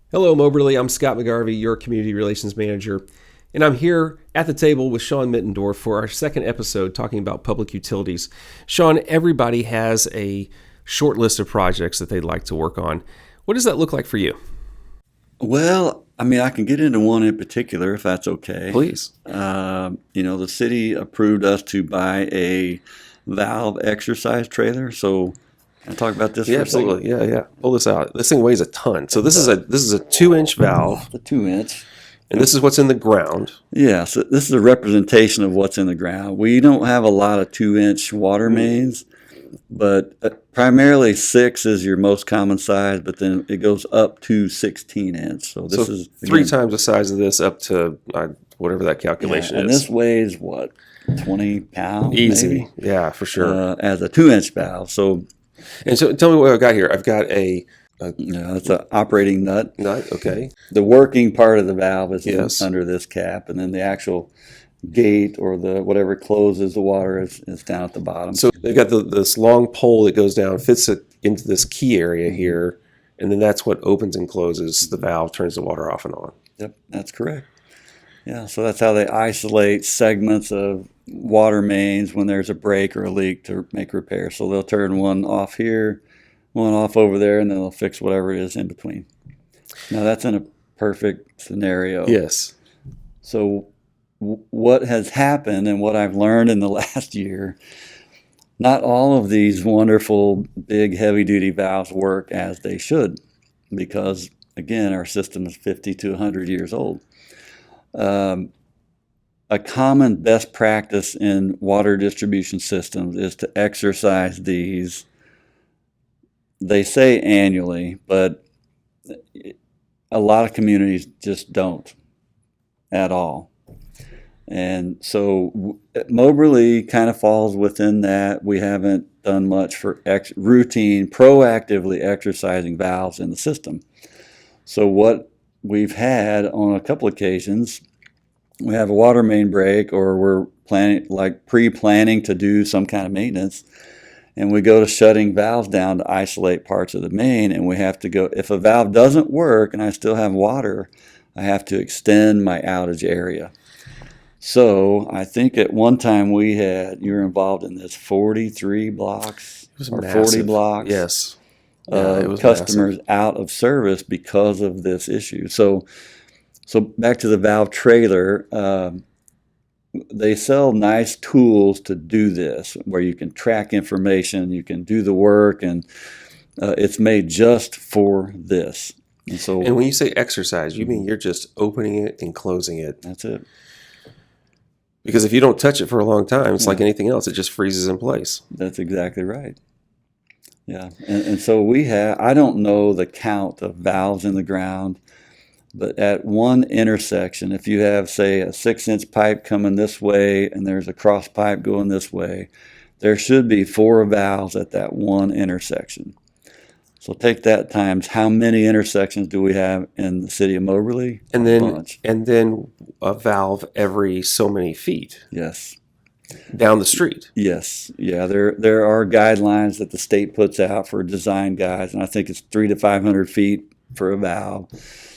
Hello, Moberly. I'm Scott McGarvey, your Community Relations Manager, and I'm here at the table with Shawn Middendorf for our second episode talking about public utilities. Shawn, everybody has a short list of projects that they'd like to work on. What does that look like for you? Well, I can get into one in particular if that's okay. Please. The city approved us to buy a valve exercise trailer. So, can I talk about this Yeah, for a second? absolutely. Yeah. Pull this out. This thing weighs a ton. So this is a 2-inch valve, The 2 inch. and this is what's in the ground. Yeah, so this is a representation of what's in the ground. We don't have a lot of 2 inch water mains, but primarily 6 is your most common size, but then it goes up to 16 inch. So this is three again, times the size of this, up to whatever that calculation and is. this weighs what, 20 pounds? Easy. Maybe? Yeah, for sure. As a 2 inch valve. So And so tell me what I've got here. I've got a it's an operating nut. nut, okay. The working part of the valve is Yes. under this cap, and then the actual gate or the whatever closes the water is down at the bottom. So they've got this long pole that goes down, fits it into this key area here, and then that's what opens and closes the valve, turns the water off and on. Yep, that's correct. Yeah, so that's how they isolate segments of water mains when there's a break or a leak to make repairs. So they'll turn one off here, one off over there, and then they'll fix whatever it is in between. Now that's in a perfect scenario. Yes. So what has happened and what I've learned in the last year, not all of these wonderful big heavy duty valves work as they should because, again, our system is 50 to 100 years old. A common best practice in water distribution systems is to exercise these. They say annually, but a lot of communities just don't at all. And so Moberly kind of falls within that. We haven't done much for routine, proactively exercising valves in the system. So what we've had on a couple occasions, we have a water main break or we're pre-planning to do some kind of maintenance, and we go to shutting valves down to isolate parts of the main, and we have to go, if a valve doesn't work and I still have water, I have to extend my outage area. So I think at one time you were involved in this 43 blocks It was or massive. 40 blocks. Yes. Yeah, it was Customers out of service because of this issue. So back to the valve trailer, they sell nice tools to do this, where you can track information, you can do the work, and it's made just for this. And when you say exercise, you mean you're just opening it and closing it. That's it. Because if you don't touch it for a long time, it's like anything else. It just freezes in place. That's exactly right. Yeah. And so I don't know the count of valves in the ground, but at one intersection, if you have, say, a 6-inch pipe coming this way and there's a cross pipe going this way, there should be 4 valves at that one intersection. So take that times how many intersections do we have in the city of Moberly? And A bunch. then a valve every so many feet Yes. down the street. Yes. Yeah, there are guidelines that the state puts out for design guides, and I think it's 300 to 500 feet for a valve,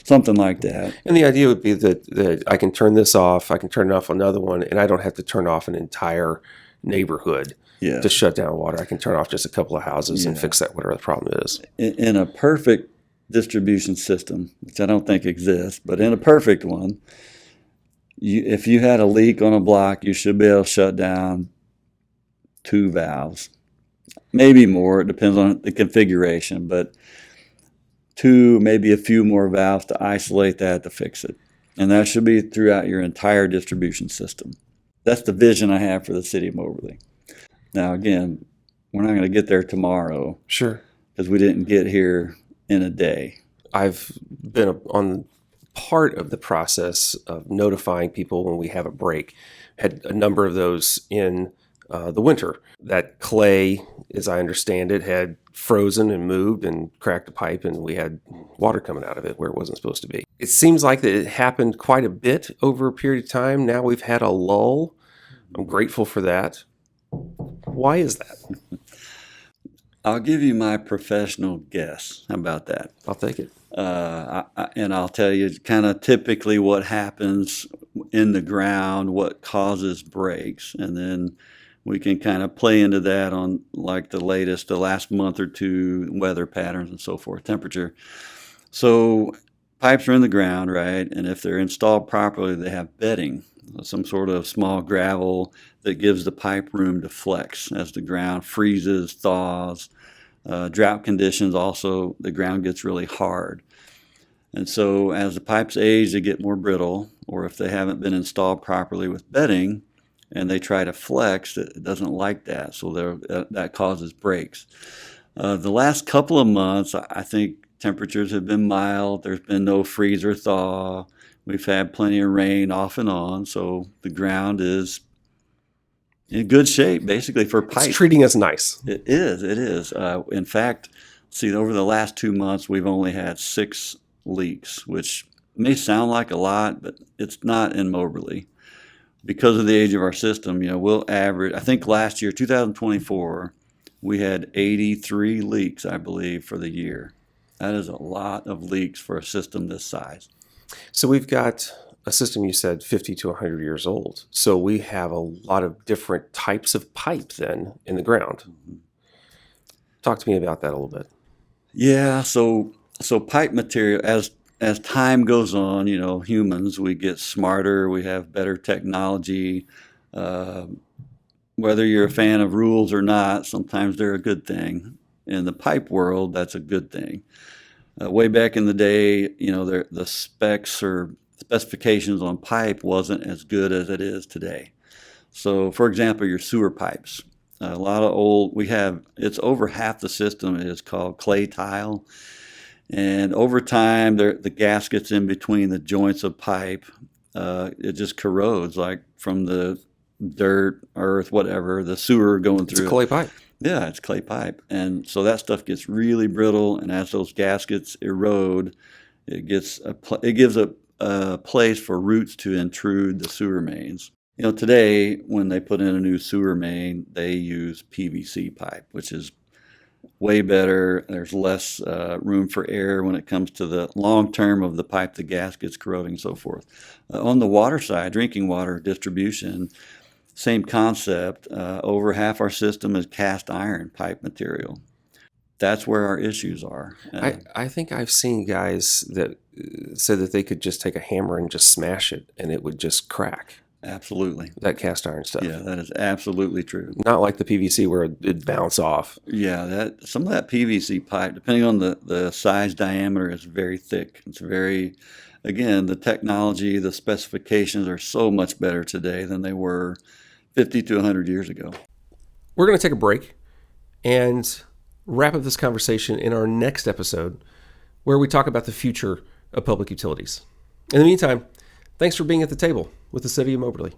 something like that. And the idea would be that I can turn this off, I can turn off another one, and I don't have to turn off an entire neighborhood to shut down water. I can turn off just a couple of houses and fix that, whatever the problem is. In a perfect distribution system, which I don't think exists, but in a perfect one, if you had a leak on a block, you should be able to shut down 2 valves, maybe more. It depends on the configuration, but 2, maybe a few more valves to isolate that to fix it. And that should be throughout your entire distribution system. That's the vision I have for the city of Moberly. Now, again, we're not going to get there tomorrow. Sure. Because we didn't get here in a day. I've been on part of the process of notifying people when we have a break. Had a number of those in the winter. That clay, as I understand it, had frozen and moved and cracked a pipe, and we had water coming out of it where it wasn't supposed to be. It seems like that it happened quite a bit over a period of time. Now we've had a lull. I'm grateful for that. Why is that? I'll give you my professional guess. How about that? I'll take it. And I'll tell you kind of typically what happens in the ground, what causes breaks, and then we can kind of play into that on like the last month or two weather patterns and so forth, temperature. So pipes are in the ground, right? And if they're installed properly, they have bedding, some sort of small gravel that gives the pipe room to flex as the ground freezes, thaws. Drought conditions also, the ground gets really hard. And so as the pipes age, they get more brittle, or if they haven't been installed properly with bedding and they try to flex, it doesn't like that. So that causes breaks. The last couple of months, I think temperatures have been mild. There's been no freeze or thaw. We've had plenty of rain off and on. So the ground is in good shape, basically, for pipe. It's treating us nice. It is. It is. In fact, see, over the last 2 months, we've only had 6 leaks, which may sound like a lot, but it's not in Moberly. Because of the age of our system, we'll average, I think last year, 2024, we had 83 leaks, I believe, for the year. That is a lot of leaks for a system this size. So we've got a system, you said 50 to 100 years old. So we have a lot of different types of pipe then in the ground. Talk to me about that a little bit. Yeah, so pipe material, as time goes on, humans, we get smarter, we have better technology. Whether you're a fan of rules or not, sometimes they're a good thing. In the pipe world, that's a good thing. Way back in the day, the specs or specifications on pipe wasn't as good as it is today. So, for example, your sewer pipes. A lot of it's over half the system is called clay tile. And over time, the gaskets in between the joints of pipe, it just corrodes, like from the dirt, earth, whatever, the sewer going through. It's a clay pipe. Yeah, it's clay pipe. And so that stuff gets really brittle, and as those gaskets erode, it gives a place for roots to intrude the sewer mains. Today, when they put in a new sewer main, they use PVC pipe, which is way better. There's less room for error when it comes to the long term of the pipe, the gaskets corroding, and so forth. On the water side, drinking water distribution, same concept. Over half our system is cast iron pipe material. That's where our issues are. I think I've seen guys that said that they could just take a hammer and just smash it and it would just crack. Absolutely. That cast iron stuff. Yeah, that is absolutely true. Not like the PVC where it'd bounce off. Yeah, some of that PVC pipe, depending on the size diameter, is very thick. It's again, the technology, the specifications are so much better today than they were 50 to 100 years ago. We're going to take a break and wrap up this conversation in our next episode where we talk about the future of public utilities. In the meantime, thanks for being at the table with the City of Moberly.